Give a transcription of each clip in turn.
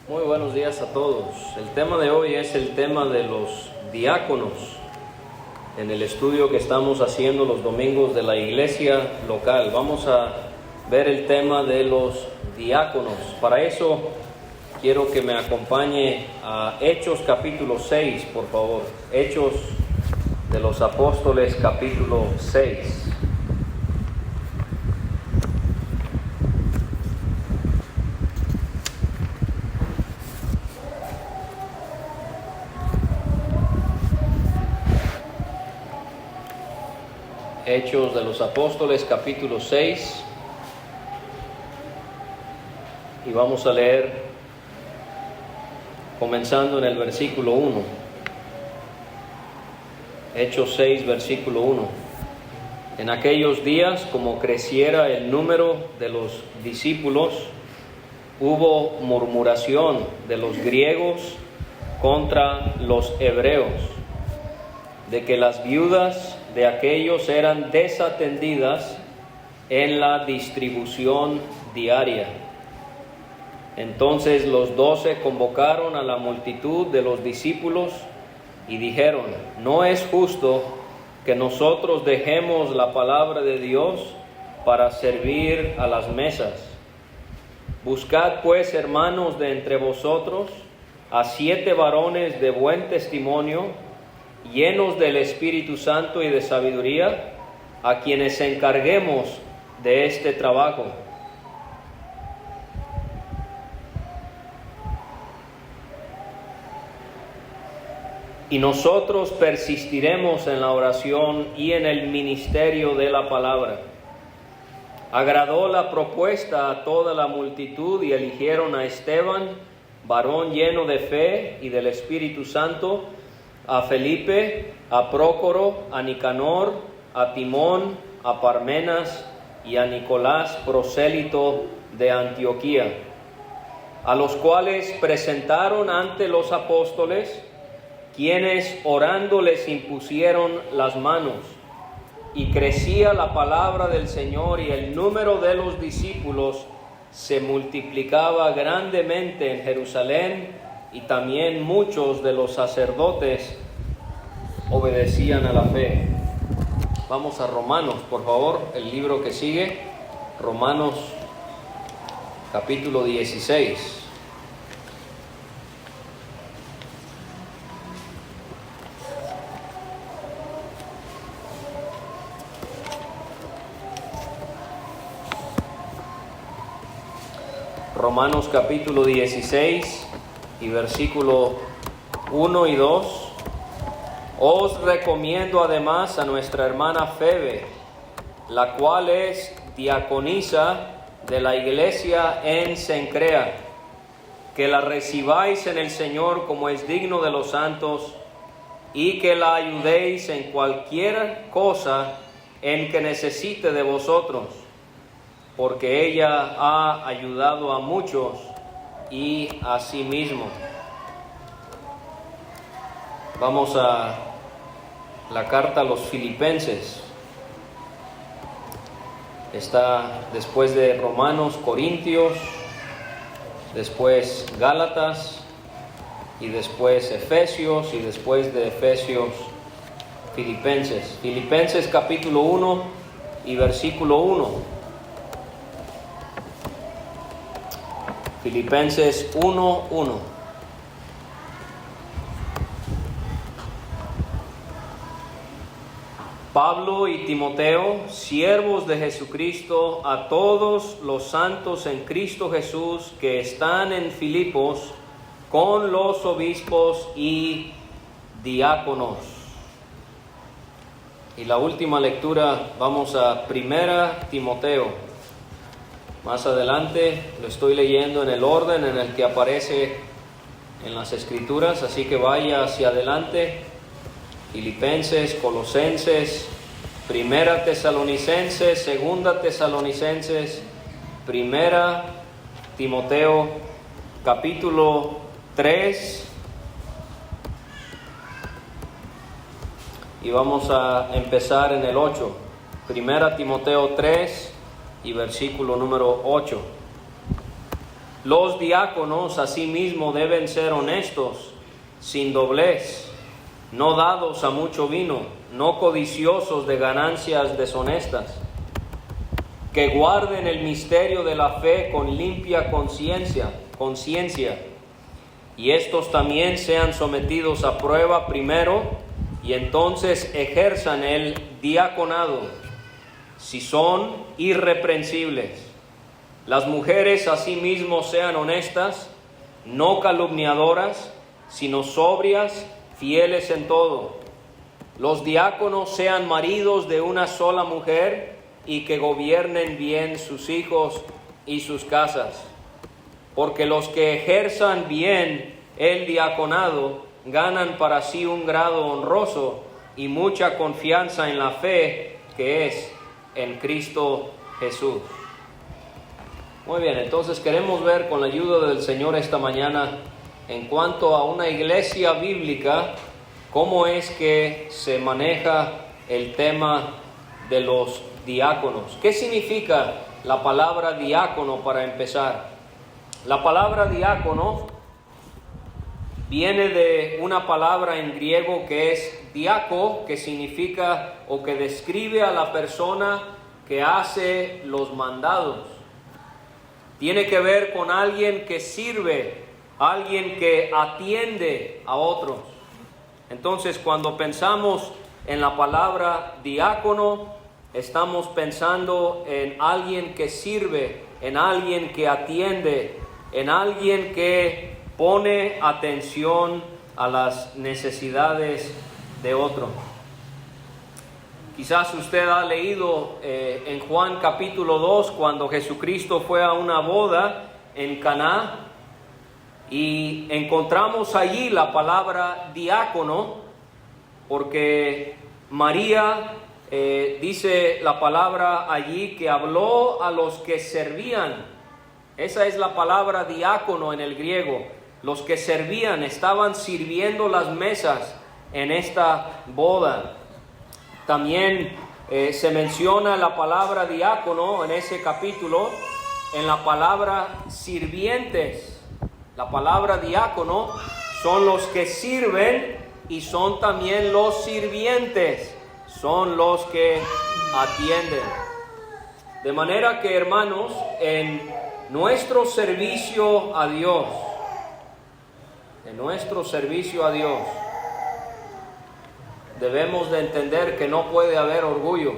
Muy buenos días a todos. El tema de hoy es el tema de los diáconos. En el estudio que estamos haciendo los domingos de la iglesia local, vamos a ver el tema de los diáconos. Para eso quiero que me acompañe a Hechos capítulo 6, por favor. Hechos de los Apóstoles capítulo 6. Hechos de los Apóstoles capítulo 6, y vamos a leer comenzando en el versículo 1. Hechos 6, versículo 1. En aquellos días, como creciera el número de los discípulos, hubo murmuración de los griegos contra los hebreos, de que las viudas de aquellos eran desatendidas en la distribución diaria. Entonces los 12 convocaron a la multitud de los discípulos y dijeron: no es justo que nosotros dejemos la palabra de Dios para servir a las mesas. Buscad pues, hermanos, de entre vosotros a 7 varones de buen testimonio, llenos del Espíritu Santo y de sabiduría, a quienes encarguemos de este trabajo. Y nosotros persistiremos en la oración y en el ministerio de la palabra. Agradó la propuesta a toda la multitud y eligieron a Esteban, varón lleno de fe y del Espíritu Santo, a Felipe, a Prócoro, a Nicanor, a Timón, a Parmenas y a Nicolás, prosélito de Antioquía, a los cuales presentaron ante los apóstoles, quienes orando les impusieron las manos. Y crecía la palabra del Señor, y el número de los discípulos se multiplicaba grandemente en Jerusalén, y también muchos de los sacerdotes obedecían a la fe. Vamos a Romanos, por favor, el libro que sigue, Romanos capítulo 16. Romanos capítulo 16 y versículo 1 y 2. Os recomiendo además a nuestra hermana Febe, la cual es diaconisa de la iglesia en Cencrea, que la recibáis en el Señor como es digno de los santos, y que la ayudéis en cualquier cosa en que necesite de vosotros, porque ella ha ayudado a muchos y a sí mismo. Vamos a la carta a los Filipenses. Está después de Romanos, Corintios, después Gálatas, y después Efesios, y después de Efesios, Filipenses. Filipenses capítulo 1 y versículo 1. Filipenses 1:1. Pablo y Timoteo, siervos de Jesucristo, a todos los santos en Cristo Jesús que están en Filipos, con los obispos y diáconos. Y la última lectura, vamos a 1 Timoteo. Más adelante lo estoy leyendo en el orden en el que aparece en las Escrituras, así que vaya hacia adelante. Filipenses, Colosenses, 1 Tesalonicenses, 2 Tesalonicenses, 1 Timoteo, capítulo 3. Y vamos a empezar en el 8. 1 Timoteo 3 y versículo número 8. Los diáconos asimismo deben ser honestos, sin doblez, no dados a mucho vino, no codiciosos de ganancias deshonestas, que guarden el misterio de la fe con limpia conciencia, y estos también sean sometidos a prueba primero, y entonces ejerzan el diaconado, si son irreprensibles. Las mujeres asimismo sean honestas, no calumniadoras, sino sobrias, fieles en todo. Los diáconos sean maridos de una sola mujer y que gobiernen bien sus hijos y sus casas. Porque los que ejerzan bien el diaconado ganan para sí un grado honroso y mucha confianza en la fe que es en Cristo Jesús. Muy bien, entonces queremos ver con la ayuda del Señor esta mañana en cuanto a una iglesia bíblica, cómo es que se maneja el tema de los diáconos. ¿Qué significa la palabra diácono para empezar? La palabra diácono viene de una palabra en griego que es diáco, que significa o que describe a la persona que hace los mandados. Tiene que ver con alguien que sirve, alguien que atiende a otros. Entonces, cuando pensamos en la palabra diácono, estamos pensando en alguien que sirve, en alguien que atiende, en alguien que pone atención a las necesidades de otro. Quizás usted ha leído en Juan capítulo 2, cuando Jesucristo fue a una boda en Caná, y encontramos allí la palabra diácono, porque María, dice la palabra allí, que habló a los que servían. Esa es la palabra diácono en el griego. Los que servían, estaban sirviendo las mesas en esta boda. También se menciona la palabra diácono en ese capítulo, en la palabra sirvientes. La palabra diácono son los que sirven y son también los sirvientes, son los que atienden. De manera que, hermanos, en nuestro servicio a Dios, debemos de entender que no puede haber orgullo,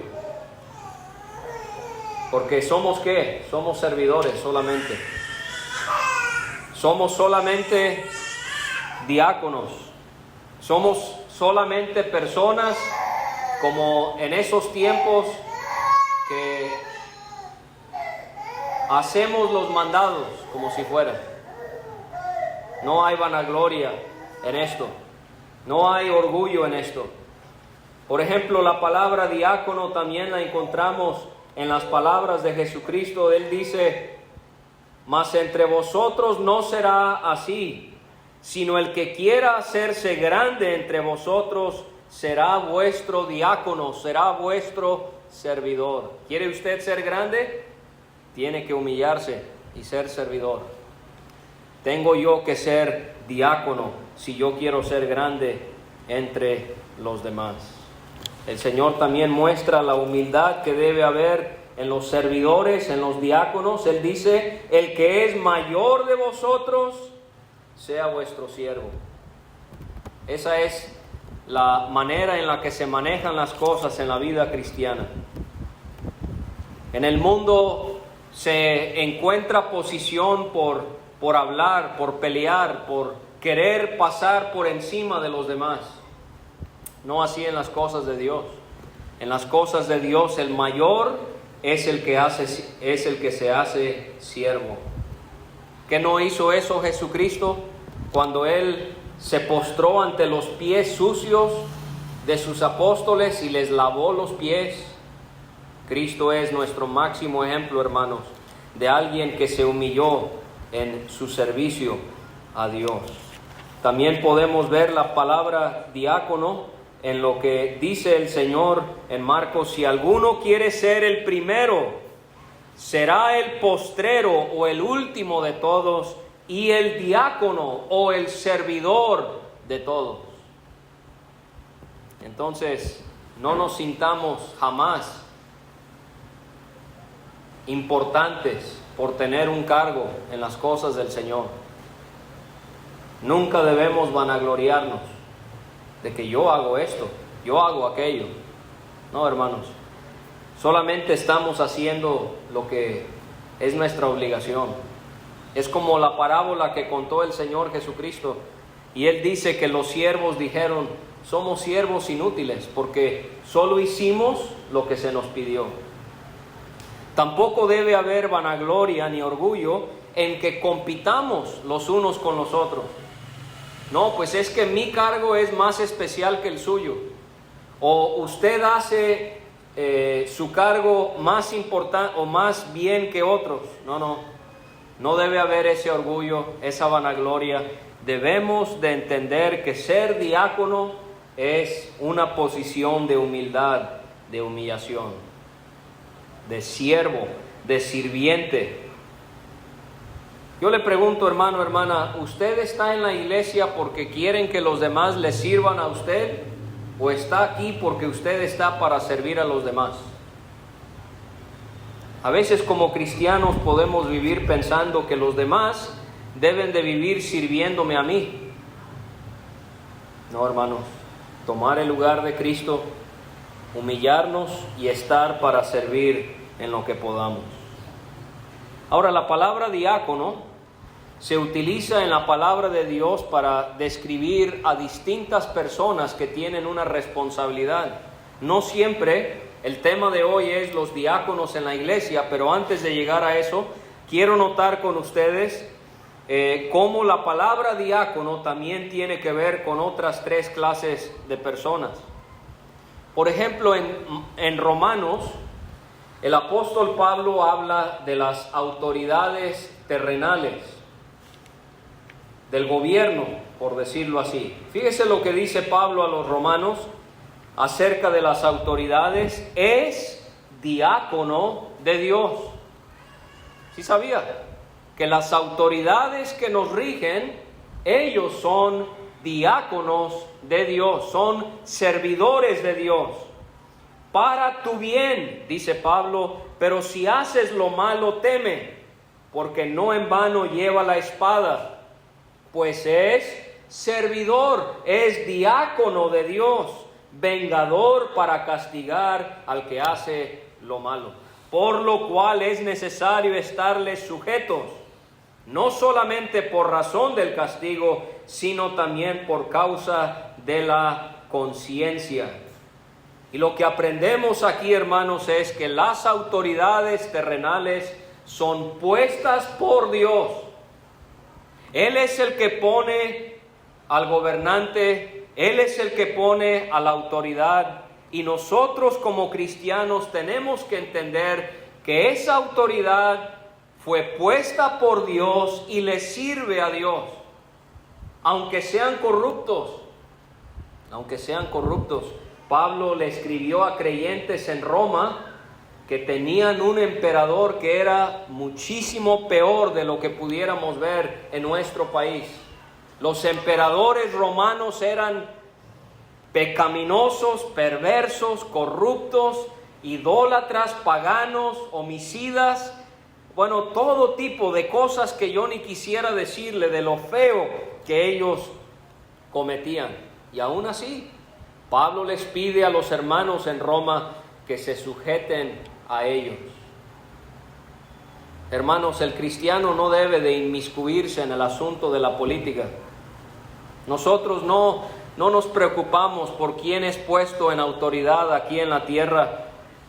porque somos ¿qué? Somos servidores solamente. Somos solamente diáconos. Somos solamente personas como en esos tiempos que hacemos los mandados como si fuera. No hay vanagloria en esto. No hay orgullo en esto. Por ejemplo, la palabra diácono también la encontramos en las palabras de Jesucristo. Él dice: mas entre vosotros no será así, sino el que quiera hacerse grande entre vosotros será vuestro diácono, será vuestro servidor. ¿Quiere usted ser grande? Tiene que humillarse y ser servidor. Tengo yo que ser diácono si yo quiero ser grande entre los demás. El Señor también muestra la humildad que debe haber en los servidores, en los diáconos. Él dice: el que es mayor de vosotros sea vuestro siervo. Esa es la manera en la que se manejan las cosas en la vida cristiana. En el mundo se encuentra posición por hablar, por pelear, por querer pasar por encima de los demás. No así en las cosas de Dios. En las cosas de Dios el mayor es el que se hace siervo. ¿Qué no hizo eso Jesucristo cuando Él se postró ante los pies sucios de sus apóstoles y les lavó los pies? Cristo es nuestro máximo ejemplo, hermanos, de alguien que se humilló en su servicio a Dios. También podemos ver la palabra diácono en lo que dice el Señor en Marcos: si alguno quiere ser el primero, será el postrero o el último de todos y el diácono o el servidor de todos. Entonces, no nos sintamos jamás importantes por tener un cargo en las cosas del Señor. Nunca debemos vanagloriarnos de que yo hago esto, yo hago aquello. No, hermanos, solamente estamos haciendo lo que es nuestra obligación. Es como la parábola que contó el Señor Jesucristo, y Él dice que los siervos dijeron: somos siervos inútiles porque solo hicimos lo que se nos pidió. Tampoco debe haber vanagloria ni orgullo en que compitamos los unos con los otros. No, pues es que mi cargo es más especial que el suyo, o usted hace su cargo más importante o más bien que otros. No debe haber ese orgullo, esa vanagloria. Debemos de entender que ser diácono es una posición de humildad, de humillación, de siervo, de sirviente. Yo le pregunto, hermano, hermana, ¿usted está en la iglesia porque quieren que los demás le sirvan a usted? ¿O está aquí porque usted está para servir a los demás? A veces como cristianos podemos vivir pensando que los demás deben de vivir sirviéndome a mí. No, hermanos, tomar el lugar de Cristo, humillarnos y estar para servir en lo que podamos. Ahora, la palabra diácono se utiliza en la palabra de Dios para describir a distintas personas que tienen una responsabilidad. No siempre el tema de hoy es los diáconos en la iglesia, pero antes de llegar a eso, quiero notar con ustedes cómo la palabra diácono también tiene que ver con otras tres clases de personas. Por ejemplo, en Romanos, el apóstol Pablo habla de las autoridades terrenales, del gobierno, por decirlo así. Fíjese lo que dice Pablo a los romanos acerca de las autoridades: es diácono de Dios. ¿Sí sabía? Que las autoridades que nos rigen, ellos son diáconos de Dios, son servidores de Dios. Para tu bien, dice Pablo, pero si haces lo malo, teme, porque no en vano lleva la espada, pues es servidor, es diácono de Dios, vengador para castigar al que hace lo malo. Por lo cual es necesario estarles sujetos, no solamente por razón del castigo, sino también por causa de la conciencia. Y lo que aprendemos aquí, hermanos, es que las autoridades terrenales son puestas por Dios. Él es el que pone al gobernante, Él es el que pone a la autoridad, y nosotros como cristianos tenemos que entender que esa autoridad fue puesta por Dios y le sirve a Dios, aunque sean corruptos. Pablo le escribió a creyentes en Roma que tenían un emperador que era muchísimo peor de lo que pudiéramos ver en nuestro país. Los emperadores romanos eran pecaminosos, perversos, corruptos, idólatras, paganos, homicidas. Bueno, todo tipo de cosas que yo ni quisiera decirle de lo feo que ellos cometían. Y aún así, Pablo les pide a los hermanos en Roma que se sujeten a ellos. Hermanos, el cristiano no debe de inmiscuirse en el asunto de la política. Nosotros no nos preocupamos por quién es puesto en autoridad aquí en la tierra.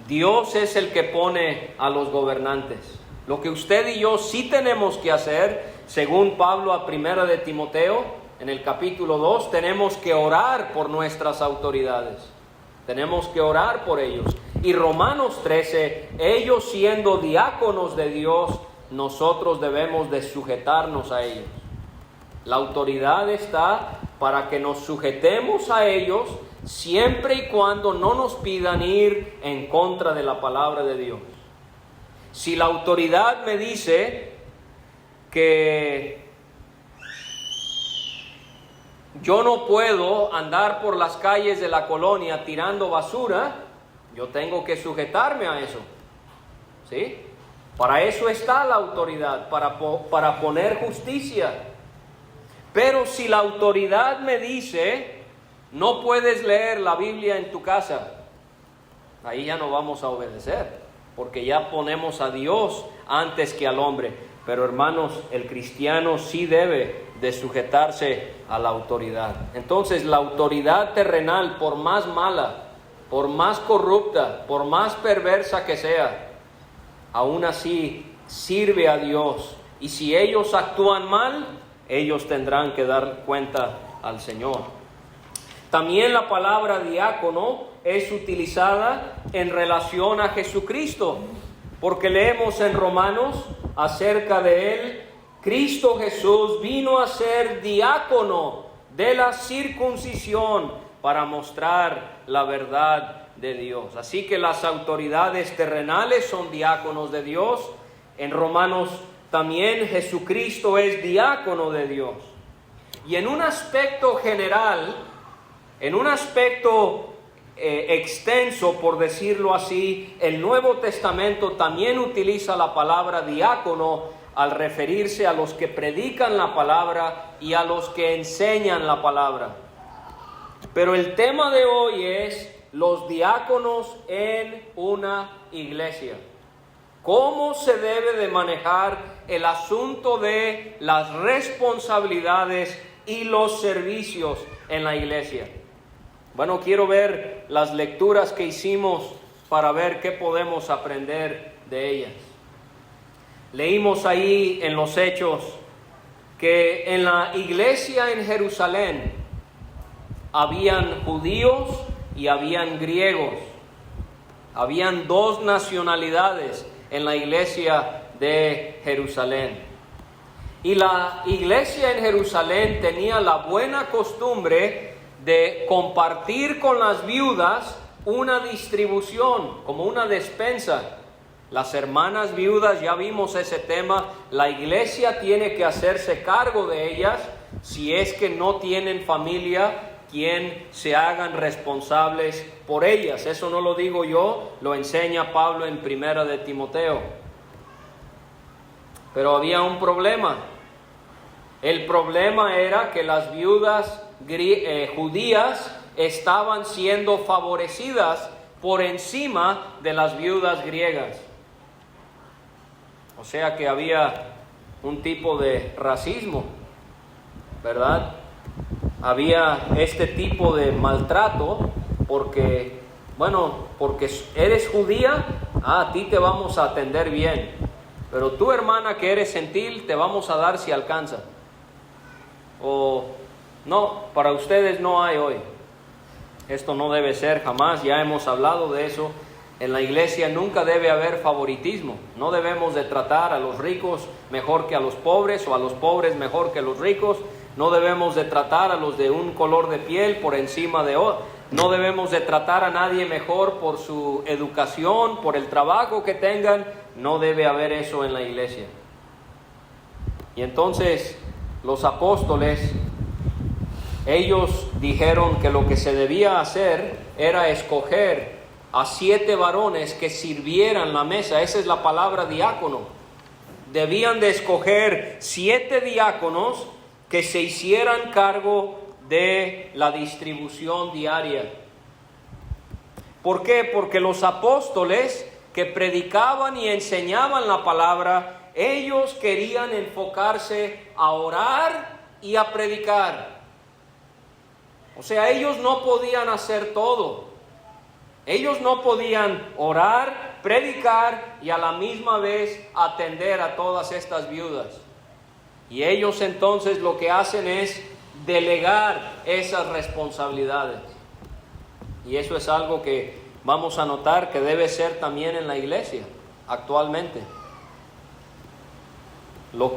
Dios es el que pone a los gobernantes. Lo que usted y yo sí tenemos que hacer, según Pablo a Primera de Timoteo, en el capítulo 2, tenemos que orar por nuestras autoridades. Tenemos que orar por ellos. Y Romanos 13, ellos siendo diáconos de Dios, nosotros debemos de sujetarnos a ellos. La autoridad está para que nos sujetemos a ellos siempre y cuando no nos pidan ir en contra de la palabra de Dios. Si la autoridad me dice que yo no puedo andar por las calles de la colonia tirando basura, yo tengo que sujetarme a eso. ¿Sí? Para eso está la autoridad, para poner justicia. Pero si la autoridad me dice, no puedes leer la Biblia en tu casa, ahí ya no vamos a obedecer, porque ya ponemos a Dios antes que al hombre. Pero hermanos, el cristiano sí debe de sujetarse a la autoridad. Entonces, la autoridad terrenal, por más mala, por más corrupta, por más perversa que sea, aún así sirve a Dios. Y si ellos actúan mal, ellos tendrán que dar cuenta al Señor. También la palabra diácono es utilizada en relación a Jesucristo, porque leemos en Romanos acerca de él: Cristo Jesús vino a ser diácono de la circuncisión para mostrar la verdad de Dios. Así que las autoridades terrenales son diáconos de Dios. En Romanos también Jesucristo es diácono de Dios. Y en un aspecto general, en un aspecto extenso, por decirlo así, el Nuevo Testamento también utiliza la palabra diácono al referirse a los que predican la palabra y a los que enseñan la palabra. Pero el tema de hoy es los diáconos en una iglesia. ¿Cómo se debe de manejar el asunto de las responsabilidades y los servicios en la iglesia? Bueno, quiero ver las lecturas que hicimos para ver qué podemos aprender de ellas. Leímos ahí en los Hechos que en la iglesia en Jerusalén habían judíos y habían griegos. Habían dos nacionalidades en la iglesia de Jerusalén. Y la iglesia en Jerusalén tenía la buena costumbre de compartir con las viudas una distribución, como una despensa. Las hermanas viudas, ya vimos ese tema, la iglesia tiene que hacerse cargo de ellas si es que no tienen familia quien se hagan responsables por ellas. Eso no lo digo yo, lo enseña Pablo en 1 de Timoteo. Pero había un problema. El problema era que las viudas judías estaban siendo favorecidas por encima de las viudas griegas. O sea que había un tipo de racismo, ¿verdad? Había este tipo de maltrato porque eres judía, a ti te vamos a atender bien, pero tú, hermana, que eres gentil, te vamos a dar si alcanza. O no, para ustedes no hay hoy. Esto no debe ser jamás, ya hemos hablado de eso. En la iglesia nunca debe haber favoritismo. No debemos de tratar a los ricos mejor que a los pobres, o a los pobres mejor que a los ricos. No debemos de tratar a los de un color de piel por encima de otro. No debemos de tratar a nadie mejor por su educación, por el trabajo que tengan. No debe haber eso en la iglesia. Y entonces los apóstoles, ellos dijeron que lo que se debía hacer era escoger a 7 varones que sirvieran la mesa. Esa es la palabra diácono. Debían de escoger 7 diáconos que se hicieran cargo de la distribución diaria. ¿Por qué? Porque los apóstoles que predicaban y enseñaban la palabra, ellos querían enfocarse a orar y a predicar. O sea, ellos no podían hacer todo. Ellos no podían orar, predicar y a la misma vez atender a todas estas viudas. Y ellos entonces lo que hacen es delegar esas responsabilidades. Y eso es algo que vamos a notar que debe ser también en la iglesia actualmente. Los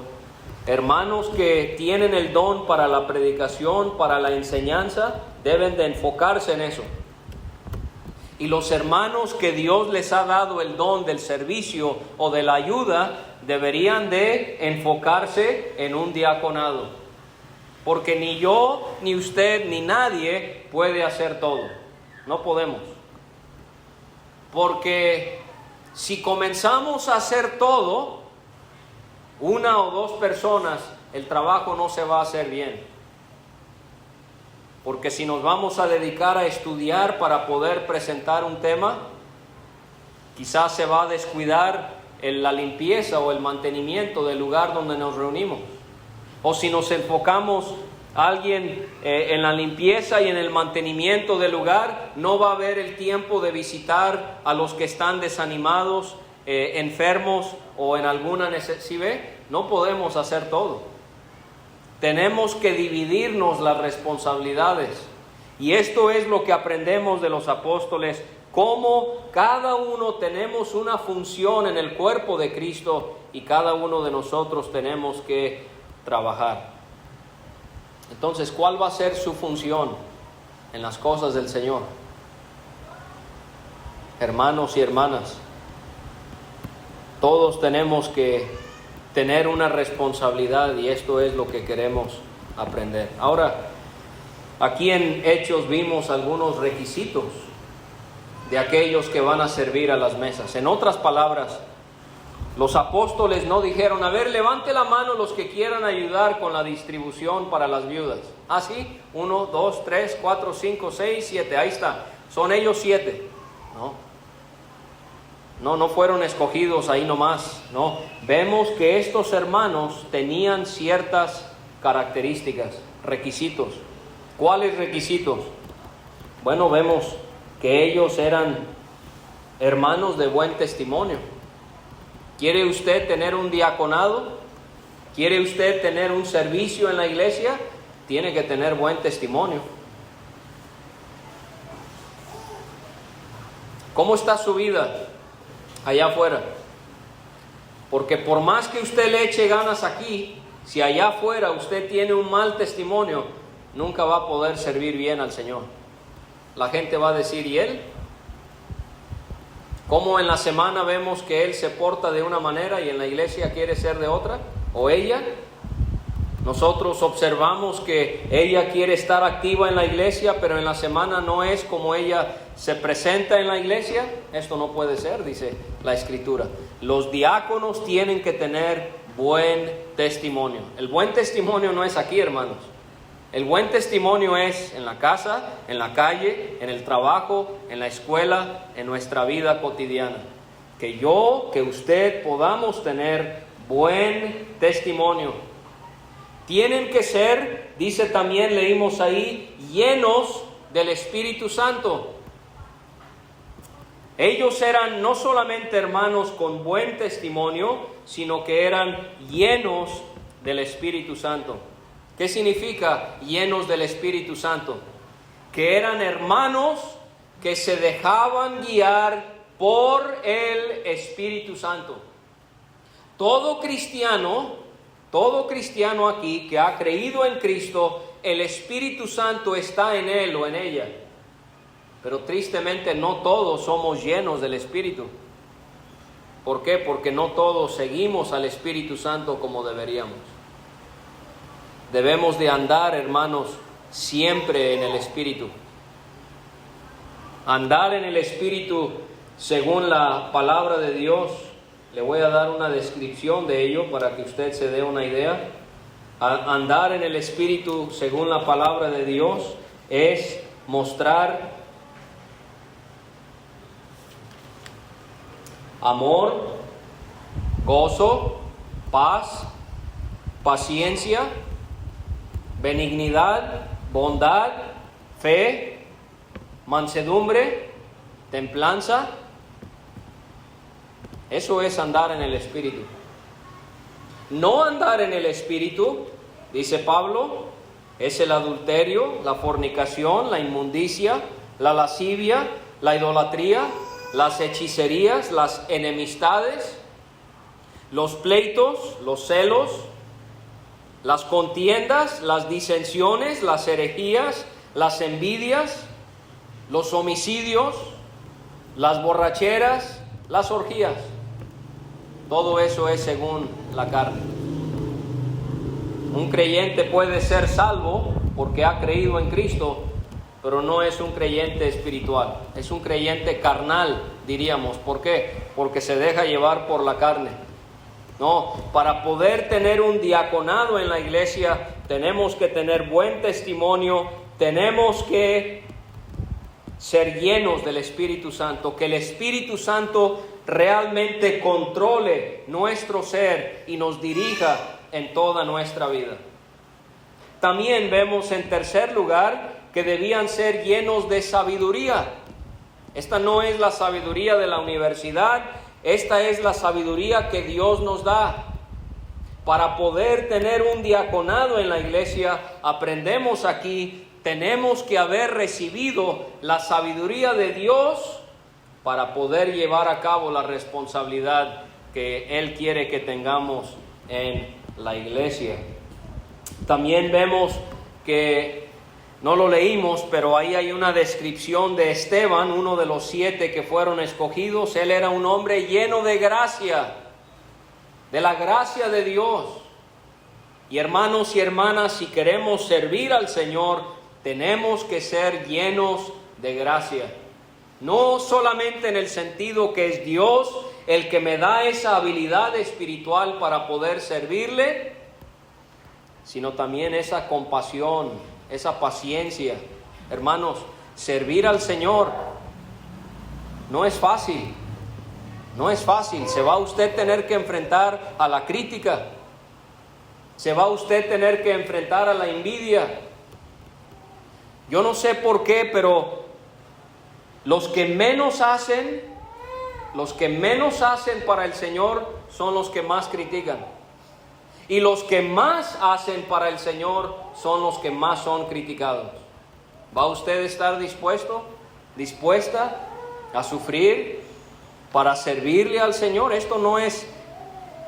hermanos que tienen el don para la predicación, para la enseñanza, deben de enfocarse en eso. Y los hermanos que Dios les ha dado el don del servicio o de la ayuda deberían de enfocarse en un diaconado. Porque ni yo, ni usted, ni nadie puede hacer todo. No podemos. Porque si comenzamos a hacer todo, una o dos personas, el trabajo no se va a hacer bien. Porque si nos vamos a dedicar a estudiar para poder presentar un tema, quizás se va a descuidar la limpieza o el mantenimiento del lugar donde nos reunimos. O si nos enfocamos a alguien en la limpieza y en el mantenimiento del lugar, no va a haber el tiempo de visitar a los que están desanimados, enfermos o en alguna necesidad. ¿Sí ve? No podemos hacer todo. Tenemos que dividirnos las responsabilidades. Y esto es lo que aprendemos de los apóstoles, cómo cada uno tenemos una función en el cuerpo de Cristo y cada uno de nosotros tenemos que trabajar. Entonces, ¿cuál va a ser su función en las cosas del Señor? Hermanos y hermanas, todos tenemos que tener una responsabilidad y esto es lo que queremos aprender. Ahora, aquí en Hechos vimos algunos requisitos de aquellos que van a servir a las mesas. En otras palabras, los apóstoles no dijeron, a ver, levante la mano los que quieran ayudar con la distribución para las viudas. Ah, sí, 1, 2, 3, 4, 5, 6, 7, ahí está. Son ellos 7. No fueron escogidos ahí nomás, no. Vemos que estos hermanos tenían ciertas características, requisitos. ¿Cuáles requisitos? Bueno, vemos que ellos eran hermanos de buen testimonio. ¿Quiere usted tener un diaconado? ¿Quiere usted tener un servicio en la iglesia? Tiene que tener buen testimonio. ¿Cómo está su vida allá afuera? Porque por más que usted le eche ganas aquí, si allá afuera usted tiene un mal testimonio, nunca va a poder servir bien al Señor. La gente va a decir, ¿y él? ¿Cómo en la semana vemos que él se porta de una manera y en la iglesia quiere ser de otra? ¿O ella? Nosotros observamos que ella quiere estar activa en la iglesia, pero en la semana no es como ella se presenta en la iglesia. Esto no puede ser, dice la Escritura. Los diáconos tienen que tener buen testimonio. El buen testimonio no es aquí, hermanos. El buen testimonio es en la casa, en la calle, en el trabajo, en la escuela, en nuestra vida cotidiana. Que usted podamos tener buen testimonio. Tienen que ser, dice también, leímos ahí, llenos del Espíritu Santo. Ellos eran no solamente hermanos con buen testimonio, sino que eran llenos del Espíritu Santo. ¿Qué significa llenos del Espíritu Santo? Que eran hermanos que se dejaban guiar por el Espíritu Santo. Todo cristiano aquí que ha creído en Cristo, el Espíritu Santo está en él o en ella. Pero tristemente no todos somos llenos del Espíritu. ¿Por qué? Porque no todos seguimos al Espíritu Santo como deberíamos. Debemos de andar, hermanos, siempre en el Espíritu. Andar en el Espíritu según la palabra de Dios. Le voy a dar una descripción de ello para que usted se dé una idea. Andar en el Espíritu según la palabra de Dios es mostrar amor, gozo, paz, paciencia, benignidad, bondad, fe, mansedumbre, templanza. Eso es andar en el Espíritu. No andar en el Espíritu, dice Pablo, es el adulterio, la fornicación, la inmundicia, la lascivia, la idolatría, las hechicerías, las enemistades, los pleitos, los celos, las contiendas, las disensiones, las herejías, las envidias, los homicidios, las borracheras, las orgías. Todo eso es según la carne. Un creyente puede ser salvo porque ha creído en Cristo, pero no es un creyente espiritual. Es un creyente carnal, diríamos. ¿Por qué? Porque se deja llevar por la carne. No, para poder tener un diaconado en la iglesia, tenemos que tener buen testimonio, tenemos que ser llenos del Espíritu Santo, que el Espíritu Santo realmente controle nuestro ser y nos dirija en toda nuestra vida. También vemos en tercer lugar que debían ser llenos de sabiduría. Esta no es la sabiduría de la universidad, esta es la sabiduría que Dios nos da. Para poder tener un diaconado en la iglesia, aprendemos aquí, tenemos que haber recibido la sabiduría de Dios para poder llevar a cabo la responsabilidad que Él quiere que tengamos en la iglesia. También vemos que, no lo leímos, pero ahí hay una descripción de Esteban, uno de los 7 que fueron escogidos. Él era un hombre lleno de gracia, de la gracia de Dios. Y hermanos y hermanas, si queremos servir al Señor, tenemos que ser llenos de gracia. No solamente en el sentido que es Dios el que me da esa habilidad espiritual para poder servirle, sino también esa compasión, esa paciencia. Hermanos, servir al Señor no es fácil. No es fácil. Se va a usted tener que enfrentar a la crítica. Se va a usted tener que enfrentar a la envidia. Yo no sé por qué, pero los que menos hacen para el Señor son los que más critican. Y los que más hacen para el Señor son los que más son criticados. ¿Va usted a estar dispuesta a sufrir para servirle al Señor? Esto no es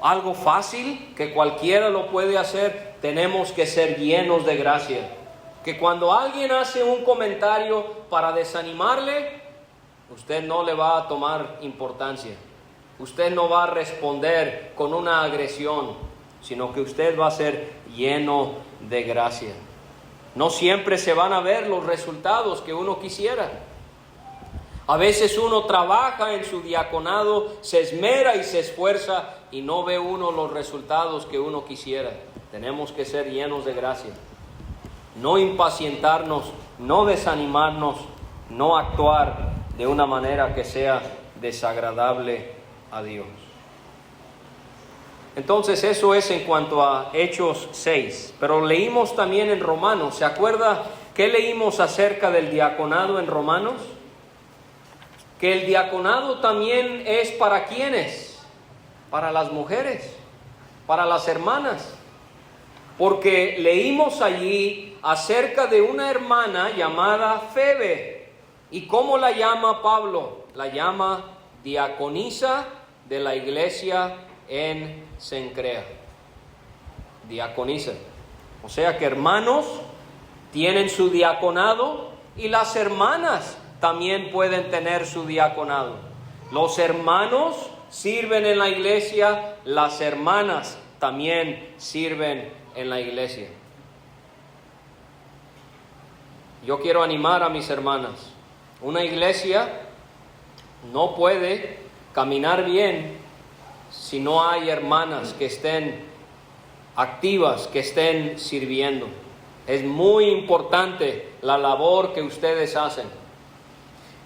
algo fácil que cualquiera lo puede hacer. Tenemos que ser llenos de gracia. Que cuando alguien hace un comentario para desanimarle, usted no le va a tomar importancia. Usted no va a responder con una agresión, sino que usted va a ser lleno de gracia. No siempre se van a ver los resultados que uno quisiera. A veces uno trabaja en su diaconado, se esmera y se esfuerza y no ve uno los resultados que uno quisiera. Tenemos que ser llenos de gracia. No impacientarnos, no desanimarnos, no actuar de una manera que sea desagradable a Dios. Entonces eso es en cuanto a Hechos 6. Pero leímos también en Romanos. ¿Se acuerda qué leímos acerca del diaconado en Romanos? Que el diaconado también es para ¿quiénes? Para las mujeres, para las hermanas. Porque leímos allí acerca de una hermana llamada Febe. ¿Y cómo la llama Pablo? La llama diaconisa de la iglesia en Cencrea. Diaconisa. O sea que hermanos tienen su diaconado y las hermanas también pueden tener su diaconado. Los hermanos sirven en la iglesia, las hermanas también sirven en la iglesia. Yo quiero animar a mis hermanas. Una iglesia no puede caminar bien si no hay hermanas que estén activas, que estén sirviendo. Es muy importante la labor que ustedes hacen.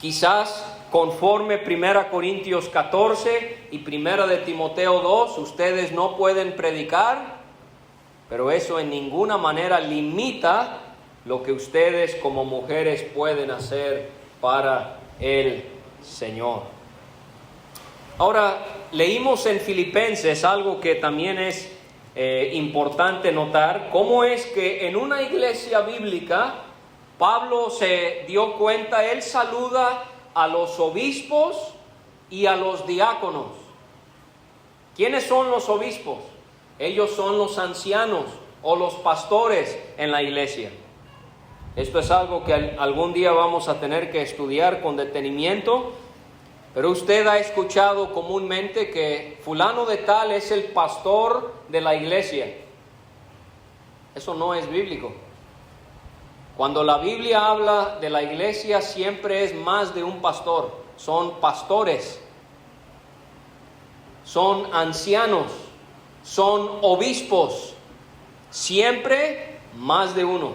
Quizás conforme 1 Corintios 14 y 1 de Timoteo 2, ustedes no pueden predicar, pero eso en ninguna manera limita lo que ustedes como mujeres pueden hacer para el Señor. Ahora, leímos en Filipenses algo que también es importante notar, cómo es que en una iglesia bíblica, Pablo se dio cuenta, él saluda a los obispos y a los diáconos. ¿Quiénes son los obispos? Ellos son los ancianos o los pastores en la iglesia. Esto es algo que algún día vamos a tener que estudiar con detenimiento, Pero usted ha escuchado comúnmente que fulano de tal es el pastor de la iglesia. Eso no es bíblico. Cuando la Biblia habla de la iglesia, siempre es más de un pastor. Son pastores, son ancianos, son obispos. Siempre más de uno.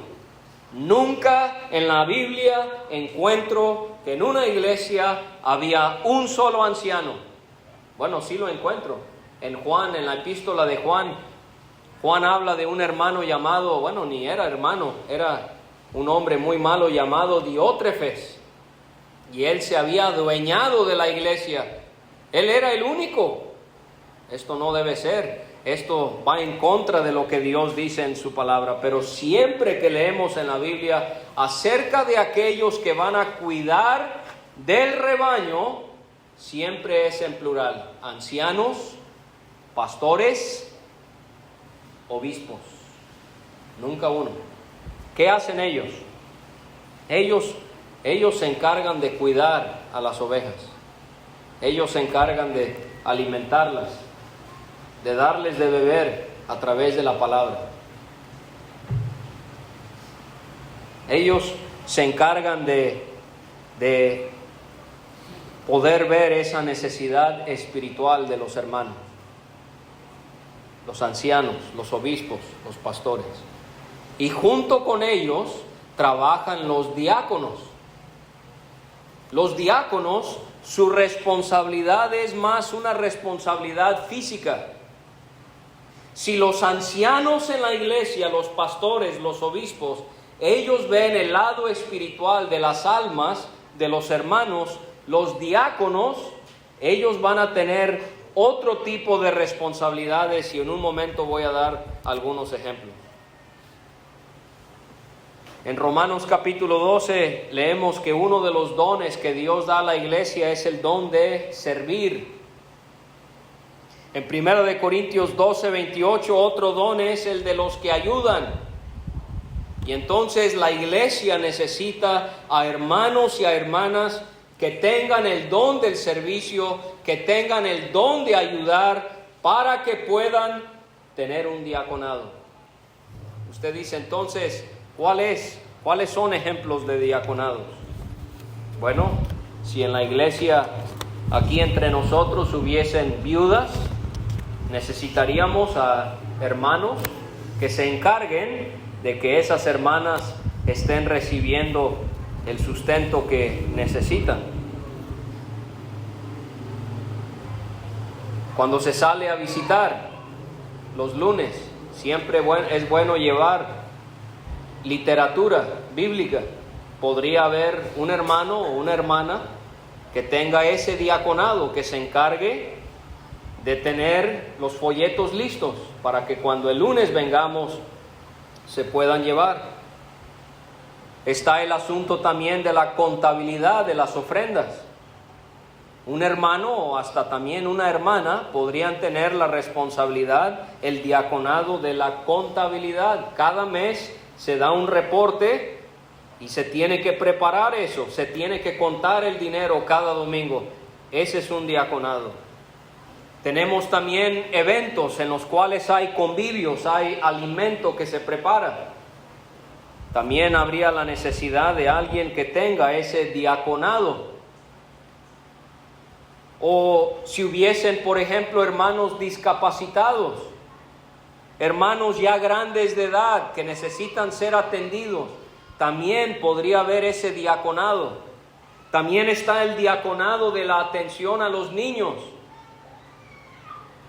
Nunca en la Biblia encuentro que en una iglesia había un solo anciano. Bueno, sí lo encuentro. En Juan, en la epístola de Juan, Juan habla de un hermano llamado, bueno, ni era hermano, era un hombre muy malo llamado Diótrefes. Y él se había adueñado de la iglesia. Él era el único. Esto no debe ser. Esto va en contra de lo que Dios dice en su palabra. Pero siempre que leemos en la Biblia acerca de aquellos que van a cuidar del rebaño, siempre es en plural. Ancianos, pastores, obispos. Nunca uno. ¿Qué hacen ellos? Ellos se encargan de cuidar a las ovejas. Ellos se encargan de alimentarlas, de darles de beber a través de la palabra. Ellos se encargan de poder ver esa necesidad espiritual de los hermanos, los ancianos, los obispos, los pastores. Y junto con ellos trabajan los diáconos. Los diáconos, su responsabilidad es más una responsabilidad física. Si los ancianos en la iglesia, los pastores, los obispos, ellos ven el lado espiritual de las almas de los hermanos, los diáconos, ellos van a tener otro tipo de responsabilidades y en un momento voy a dar algunos ejemplos. En Romanos capítulo 12 leemos que uno de los dones que Dios da a la iglesia es el don de servir. En 1 Corintios 12, 28, otro don es el de los que ayudan. Y entonces la iglesia necesita a hermanos y a hermanas que tengan el don del servicio, que tengan el don de ayudar para que puedan tener un diaconado. Usted dice entonces, ¿cuáles son ejemplos de diaconados? Bueno, si en la iglesia, aquí entre nosotros hubiesen viudas, necesitaríamos a hermanos que se encarguen de que esas hermanas estén recibiendo el sustento que necesitan. Cuando se sale a visitar los lunes, siempre es bueno llevar literatura bíblica. Podría haber un hermano o una hermana que tenga ese diaconado, que se encargue de tener los folletos listos para que cuando el lunes vengamos se puedan llevar. Está el asunto también de la contabilidad de las ofrendas. Un hermano o hasta también una hermana podrían tener la responsabilidad, el diaconado de la contabilidad. Cada mes se da un reporte y se tiene que preparar eso, se tiene que contar el dinero cada domingo. Ese es un diaconado. Tenemos también eventos en los cuales hay convivios, hay alimento que se prepara. También habría la necesidad de alguien que tenga ese diaconado. O si hubiesen, por ejemplo, hermanos discapacitados, hermanos ya grandes de edad que necesitan ser atendidos, también podría haber ese diaconado. También está el diaconado de la atención a los niños,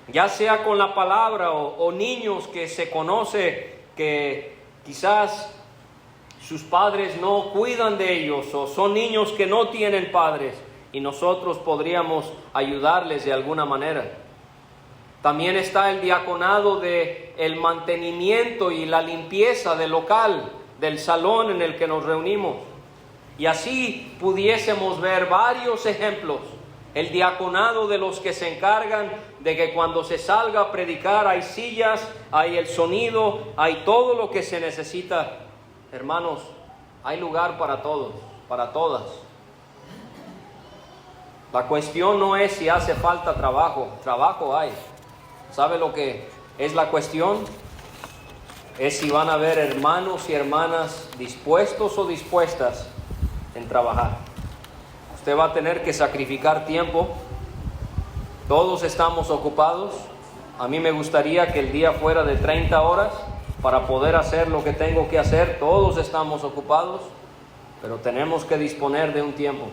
ya sea con la palabra o niños que se conoce que quizás sus padres no cuidan de ellos o son niños que no tienen padres y nosotros podríamos ayudarles de alguna manera. También está el diaconado de el mantenimiento y la limpieza del local, del salón en el que nos reunimos. Y así pudiésemos ver varios ejemplos. El diaconado de los que se encargan de que cuando se salga a predicar hay sillas, hay el sonido, hay todo lo que se necesita. Hermanos, hay lugar para todos, para todas. La cuestión no es si hace falta trabajo. Trabajo hay. ¿Sabe lo que es la cuestión? Es si van a haber hermanos y hermanas dispuestos o dispuestas en trabajar. Usted va a tener que sacrificar tiempo. Todos estamos ocupados. A mí me gustaría que el día fuera de 30 horas para poder hacer lo que tengo que hacer. Todos estamos ocupados, pero tenemos que disponer de un tiempo.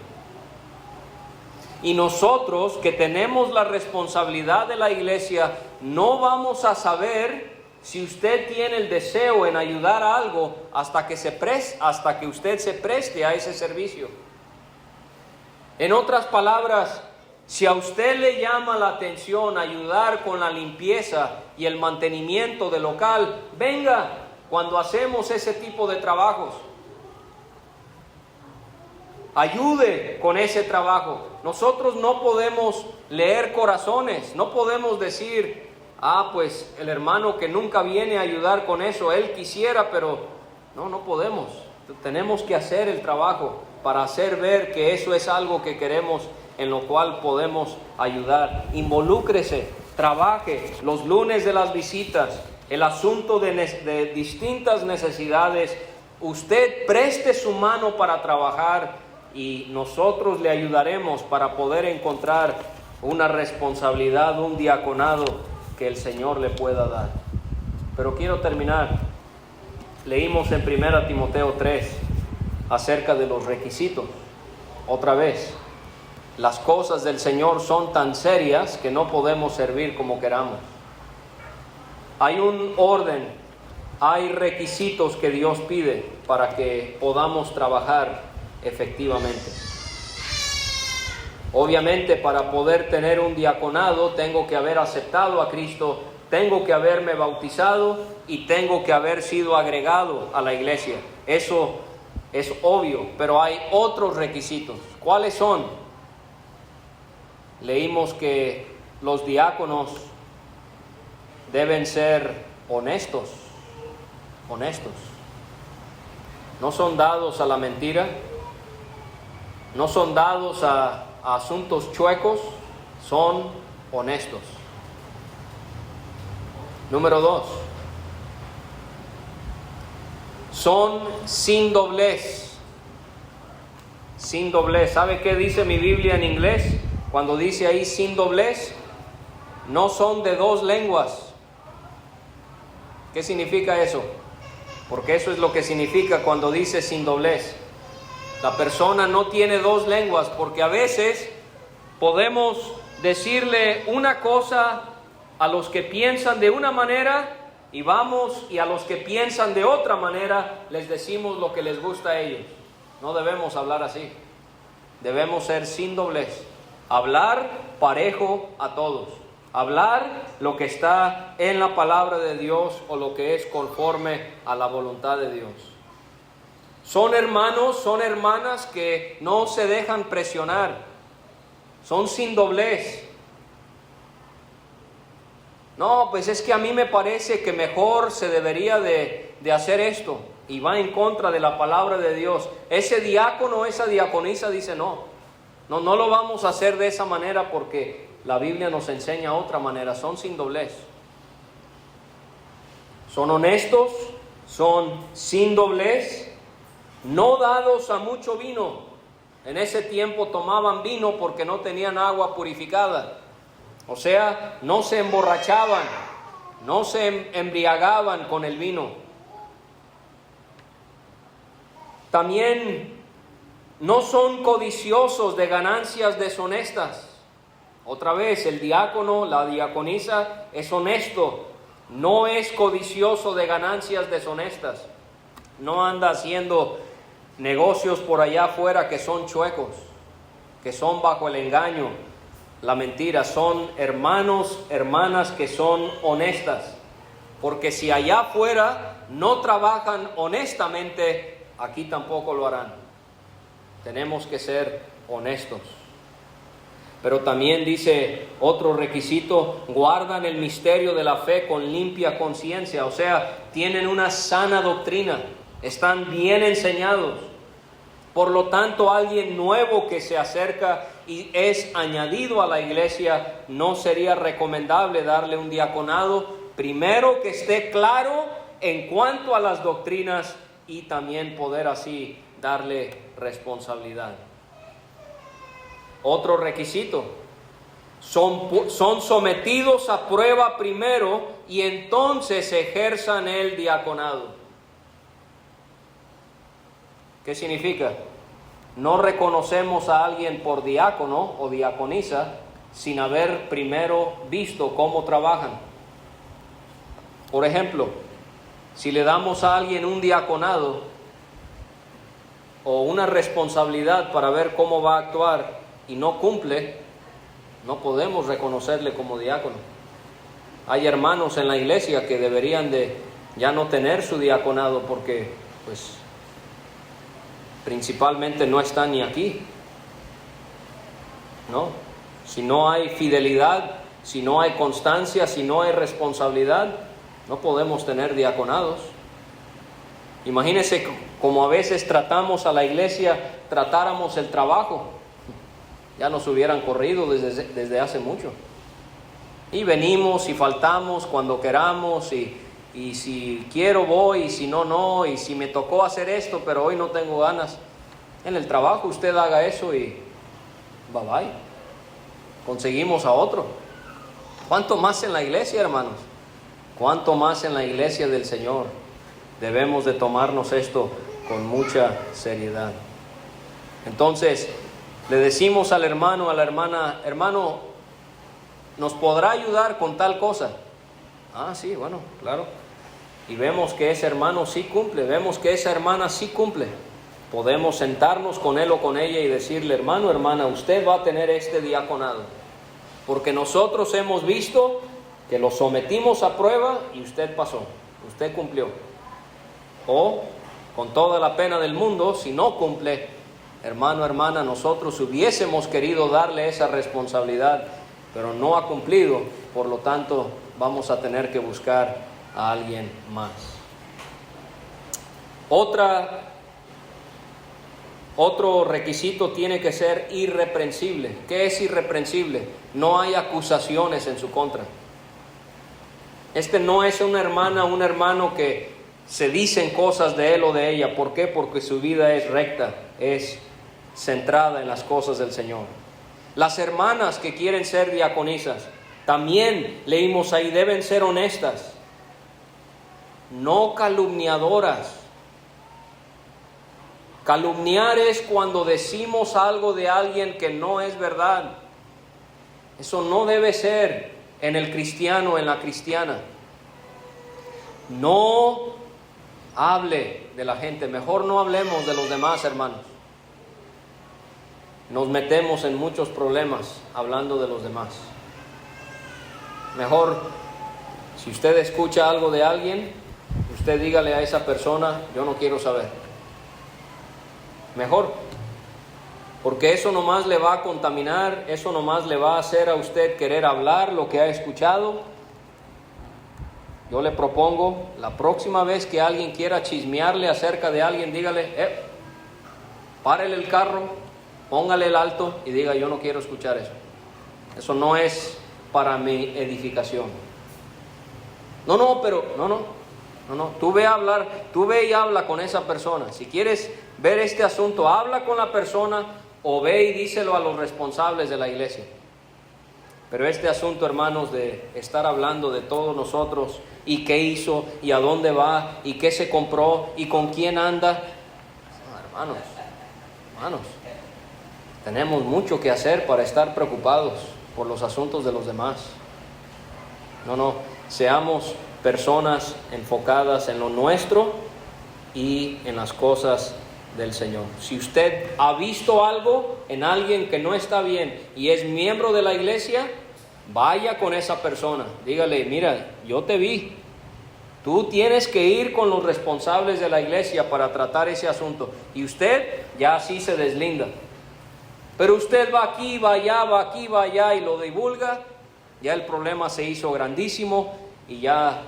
Y nosotros que tenemos la responsabilidad de la iglesia, no vamos a saber si usted tiene el deseo en ayudar a algo hasta que usted se preste a ese servicio. En otras palabras, si a usted le llama la atención ayudar con la limpieza y el mantenimiento del local, venga cuando hacemos ese tipo de trabajos. Ayude con ese trabajo. Nosotros no podemos leer corazones, no podemos decir, pues el hermano que nunca viene a ayudar con eso, él quisiera, pero no podemos. Tenemos que hacer el trabajo para hacer ver que eso es algo que queremos, en lo cual podemos ayudar. Involúcrese, trabaje los lunes de las visitas, el asunto de distintas necesidades. Usted preste su mano para trabajar y nosotros le ayudaremos para poder encontrar una responsabilidad, un diaconado que el Señor le pueda dar. Pero quiero terminar. Leímos en 1 Timoteo 3 acerca de los requisitos. Otra vez, las cosas del Señor son tan serias que no podemos servir como queramos. Hay un orden, hay requisitos que Dios pide para que podamos trabajar efectivamente. Obviamente, para poder tener un diaconado tengo que haber aceptado a Cristo, tengo que haberme bautizado y tengo que haber sido agregado a la iglesia. Eso es obvio, pero hay otros requisitos. ¿Cuáles son? Leímos que los diáconos deben ser honestos. No son dados a la mentira, no son dados a asuntos chuecos, son honestos. Número 2, son sin doblez. Sin doblez. ¿Sabe qué dice mi Biblia en inglés? Cuando dice ahí sin doblez, no son de dos lenguas. ¿Qué significa eso? Porque eso es lo que significa cuando dice sin doblez. La persona no tiene dos lenguas, porque a veces podemos decirle una cosa a los que piensan de una manera y a los que piensan de otra manera les decimos lo que les gusta a ellos. No debemos hablar así. Debemos ser sin doblez. Hablar parejo a todos. Hablar lo que está en la palabra de Dios o lo que es conforme a la voluntad de Dios. Son hermanos, son hermanas que no se dejan presionar. Son sin doblez. No, pues es que a mí me parece que mejor se debería de hacer esto. Y va en contra de la palabra de Dios. Ese diácono, esa diaconisa dice no lo vamos a hacer de esa manera porque la Biblia nos enseña otra manera. Son sin doblez. Son honestos, son sin doblez, no dados a mucho vino. En ese tiempo tomaban vino porque no tenían agua purificada. O sea, no se emborrachaban, no se embriagaban con el vino. También no son codiciosos de ganancias deshonestas. Otra vez, el diácono, la diaconisa es honesto, no es codicioso de ganancias deshonestas. No anda haciendo negocios por allá afuera que son chuecos, que son bajo el engaño, la mentira. Son hermanos, hermanas que son honestas. Porque si allá afuera no trabajan honestamente, aquí tampoco lo harán. Tenemos que ser honestos. Pero también dice otro requisito: guardan el misterio de la fe con limpia conciencia. O sea, tienen una sana doctrina, están bien enseñados. Por lo tanto, alguien nuevo que se acerca y es añadido a la iglesia, no sería recomendable darle un diaconado, primero que esté claro en cuanto a las doctrinas y también poder así darle responsabilidad. Otro requisito, son sometidos a prueba primero y entonces ejerzan el diaconado. ¿Qué significa? No reconocemos a alguien por diácono o diaconisa sin haber primero visto cómo trabajan. Por ejemplo, si le damos a alguien un diaconado o una responsabilidad para ver cómo va a actuar y no cumple, no podemos reconocerle como diácono. Hay hermanos en la iglesia que deberían de ya no tener su diaconado porque pues principalmente no están ni aquí, ¿no? Si no hay fidelidad, si no hay constancia, si no hay responsabilidad, no podemos tener diaconados. Imagínense como a veces tratamos a la iglesia, tratáramos el trabajo, ya nos hubieran corrido desde hace mucho. Y venimos y faltamos cuando queramos y si quiero voy y si no, no, y si me tocó hacer esto pero hoy no tengo ganas. En el trabajo usted haga eso y bye bye, conseguimos a otro. ¿Cuánto más en la iglesia, hermanos? ¿Cuánto más en la iglesia del Señor? Debemos de tomarnos esto con mucha seriedad. Entonces le decimos al hermano, a la hermana: hermano, ¿nos podrá ayudar con tal cosa? Ah, sí, bueno, claro. Y vemos que ese hermano sí cumple, vemos que esa hermana sí cumple. Podemos sentarnos con él o con ella y decirle: hermano, hermana, usted va a tener este diaconado, porque nosotros hemos visto que lo sometimos a prueba y usted pasó, usted cumplió. O, con toda la pena del mundo, si no cumple, hermano, hermana, nosotros hubiésemos querido darle esa responsabilidad, pero no ha cumplido, por lo tanto vamos a tener que buscar a alguien más. Otro requisito tiene que ser irreprensible. ¿Qué es irreprensible? No hay acusaciones en su contra. No es una hermana, un hermano que se dicen cosas de él o de ella. ¿Por qué? Porque su vida es recta, es centrada en las cosas del Señor. Las hermanas que quieren ser diaconisas, también leímos ahí, deben ser honestas, no calumniadoras. Calumniar es cuando decimos algo de alguien que no es verdad. Eso no debe ser en el cristiano, en la cristiana. No hable de la gente, mejor no hablemos de los demás, hermanos. Nos metemos en muchos problemas hablando de los demás. Mejor, si usted escucha algo de alguien, usted dígale a esa persona: yo no quiero saber. Mejor, porque eso nomás le va a contaminar, eso nomás le va a hacer a usted querer hablar lo que ha escuchado. Yo le propongo, la próxima vez que alguien quiera chismearle acerca de alguien, dígale: párele el carro, póngale el alto y diga: yo no quiero escuchar eso. Eso no es para mi edificación. No, tú ve a hablar, tú ve y habla con esa persona. Si quieres ver este asunto, habla con la persona o ve y díselo a los responsables de la iglesia. Pero este asunto, hermanos, de estar hablando de todos nosotros y qué hizo y a dónde va y qué se compró y con quién anda, hermanos, tenemos mucho que hacer para estar preocupados por los asuntos de los demás. Seamos personas enfocadas en lo nuestro y en las cosas del Señor. Si usted ha visto algo en alguien que no está bien y es miembro de la iglesia, vaya con esa persona, dígale: mira, yo te vi, tú tienes que ir con los responsables de la iglesia para tratar ese asunto, y usted ya así se deslinda. Pero usted va aquí, va allá, va aquí, va allá y lo divulga, ya el problema se hizo grandísimo y ya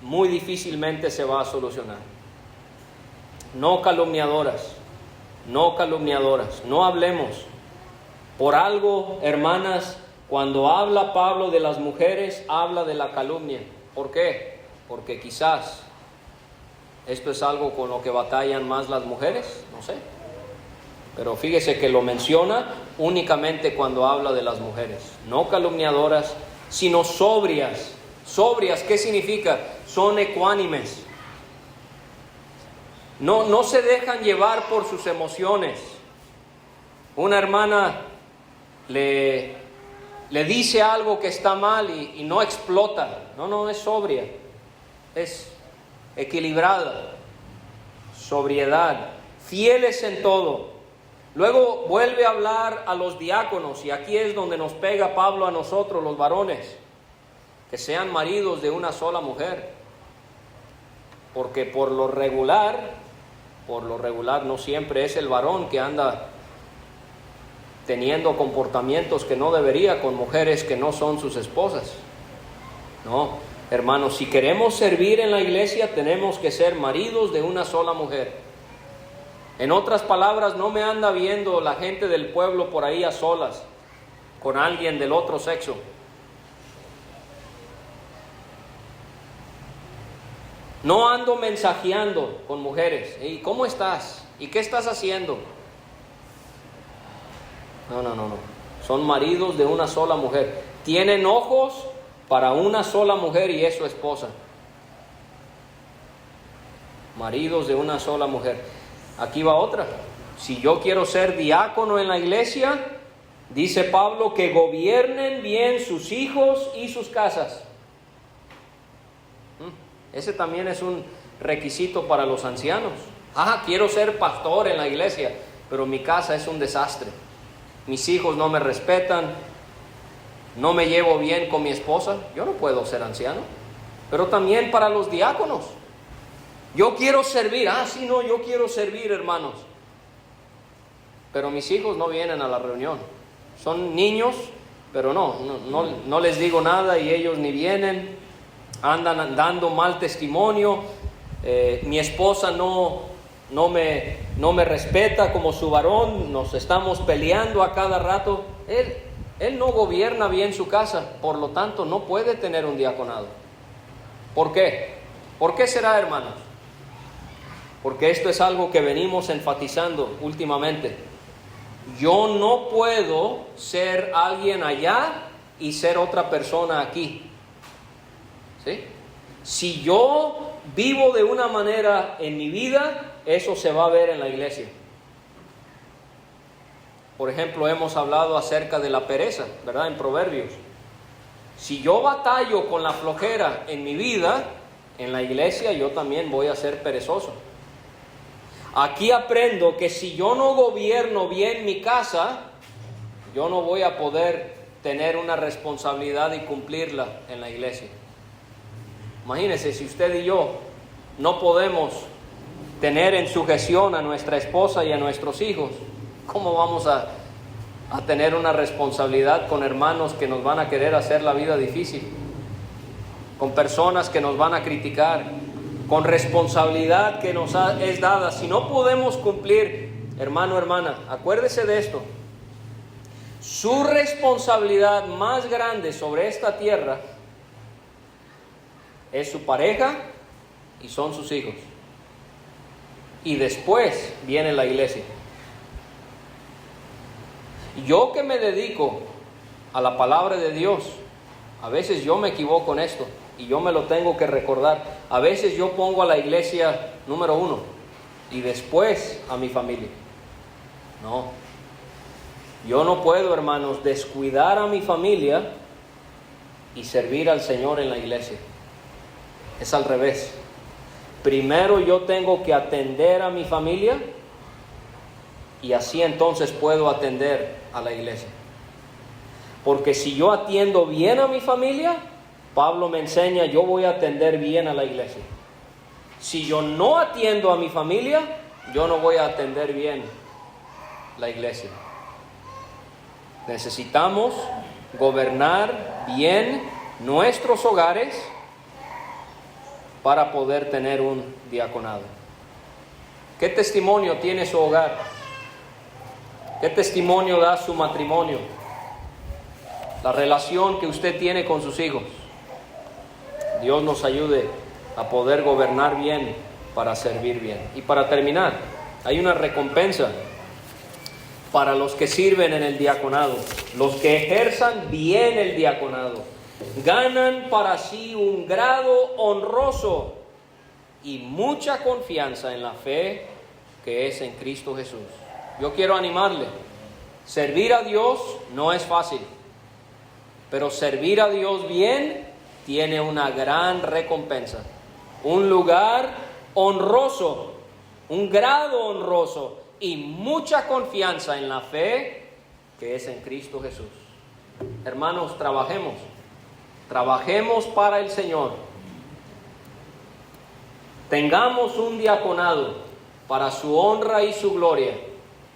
muy difícilmente se va a solucionar. No calumniadoras, no hablemos Por algo, hermanas, cuando habla Pablo de las mujeres, habla de la calumnia. ¿Por qué? Porque quizás esto es algo con lo que batallan más las mujeres, no sé. Pero fíjese que lo menciona únicamente cuando habla de las mujeres. No calumniadoras, sino sobrias. Sobrias, ¿qué significa? Son ecuánimes. No se dejan llevar por sus emociones. Una hermana le dice algo que está mal y no explota. No, es sobria. Es equilibrada. Sobriedad. Fieles en todo. Luego vuelve a hablar a los diáconos, y aquí es donde nos pega Pablo a nosotros, los varones, que sean maridos de una sola mujer, porque por lo regular no siempre es el varón que anda teniendo comportamientos que no debería con mujeres que no son sus esposas. No, hermanos, si queremos servir en la iglesia tenemos que ser maridos de una sola mujer. En otras palabras, no me anda viendo la gente del pueblo por ahí a solas con alguien del otro sexo. No ando mensajeando con mujeres. ¿Y cómo estás? ¿Y qué estás haciendo? No. Son maridos de una sola mujer. Tienen ojos para una sola mujer y es su esposa. Maridos de una sola mujer. Aquí va otra. Si yo quiero ser diácono en la iglesia, dice Pablo, que gobiernen bien sus hijos y sus casas. Ese también es un requisito para los ancianos. Quiero ser pastor en la iglesia, pero mi casa es un desastre. Mis hijos no me respetan, no me llevo bien con mi esposa. Yo no puedo ser anciano. Pero también para los diáconos. Yo quiero servir. Yo quiero servir, hermanos. Pero mis hijos no vienen a la reunión. Son niños, pero no les digo nada y ellos ni vienen. Andan dando mal testimonio. Mi esposa no me respeta como su varón. Nos estamos peleando a cada rato. Él no gobierna bien su casa, por lo tanto no puede tener un diaconado. ¿Por qué? ¿Por qué será, hermanos? Porque esto es algo que venimos enfatizando últimamente. Yo no puedo ser alguien allá y ser otra persona aquí. ¿Sí? Si yo vivo de una manera en mi vida, eso se va a ver en la iglesia. Por ejemplo, hemos hablado acerca de la pereza, ¿verdad? En Proverbios. Si yo batallo con la flojera en mi vida, en la iglesia yo también voy a ser perezoso. Aquí aprendo que si yo no gobierno bien mi casa, yo no voy a poder tener una responsabilidad y cumplirla en la iglesia. Imagínense, si usted y yo no podemos tener en sujeción a nuestra esposa y a nuestros hijos, ¿cómo vamos a tener una responsabilidad con hermanos que nos van a querer hacer la vida difícil? Con personas que nos van a criticar, con responsabilidad que nos es dada. Si no podemos cumplir, hermano, hermana, acuérdese de esto. Su responsabilidad más grande sobre esta tierra es su pareja y son sus hijos. Y después viene la iglesia. Yo que me dedico a la palabra de Dios, a veces yo me equivoco en esto y yo me lo tengo que recordar. A veces yo pongo a la iglesia número 1 y después a mi familia. No, yo no puedo, hermanos, descuidar a mi familia y servir al Señor en la iglesia. Es al revés. Primero yo tengo que atender a mi familia y así entonces puedo atender a la iglesia. Porque si yo atiendo bien a mi familia, Pablo me enseña, yo voy a atender bien a la iglesia. Si yo no atiendo a mi familia, yo no voy a atender bien la iglesia. Necesitamos gobernar bien nuestros hogares para poder tener un diaconado. ¿Qué testimonio tiene su hogar? ¿Qué testimonio da su matrimonio? La relación que usted tiene con sus hijos. Dios nos ayude a poder gobernar bien para servir bien. Y para terminar, hay una recompensa para los que sirven en el diaconado. Los que ejerzan bien el diaconado ganan para sí un grado honroso y mucha confianza en la fe que es en Cristo Jesús. Yo quiero animarle. Servir a Dios no es fácil, pero servir a Dios bien tiene una gran recompensa. Un lugar honroso, un grado honroso y mucha confianza en la fe que es en Cristo Jesús. Hermanos, trabajemos para el Señor. Tengamos un diaconado para su honra y su gloria,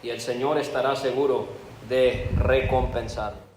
y el Señor estará seguro de recompensar.